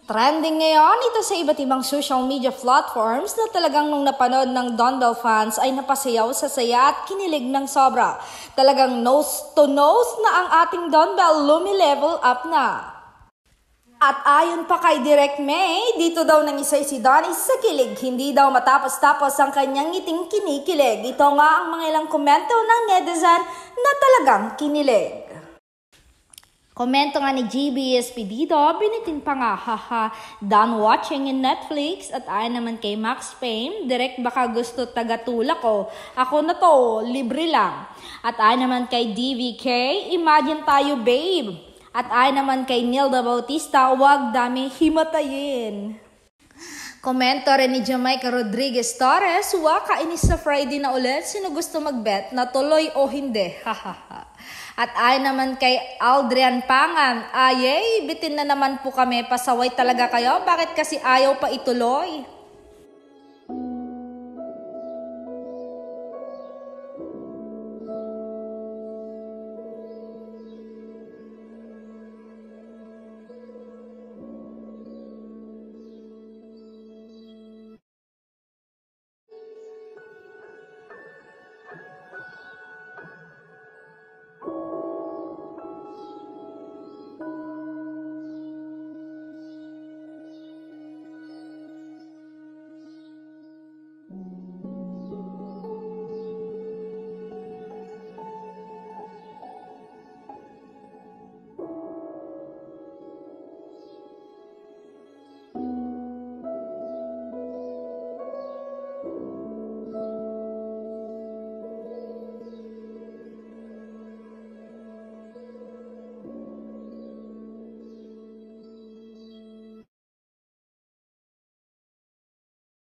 Trending ngayon ito sa iba't ibang social media platforms na talagang nung napanood ng Don Bell fans ay napasayaw sa saya at kinilig ng sobra. Talagang nose to nose na ang ating Don Bell lumi-level up na. At ayon pa kay Direct May, dito daw nangisay si Donnie sa kilig. Hindi daw matapos-tapos ang kanyang ngiting kinikilig. Ito nga ang mga ilang komento ng netizen na talagang kinilig. Komento nga ni GBSP dito, binitin pa nga, haha, done watching in Netflix at ayon naman kay Max Payne, direct baka gusto tagatulak ko, ako na to, libre lang. At ayon naman kay DVK, imagine tayo babe. At ayon naman kay Nilda Bautista, wag dami himatayin. Komento rin ni Jamaica Rodriguez Torres, kainis sa Friday na ulit, sino gusto magbet na tuloy o hindi, hahaha. At ayon naman kay Aldrian Pangan, ayay, bitin na naman po kami, pasaway talaga kayo, bakit kasi ayaw pa ituloy?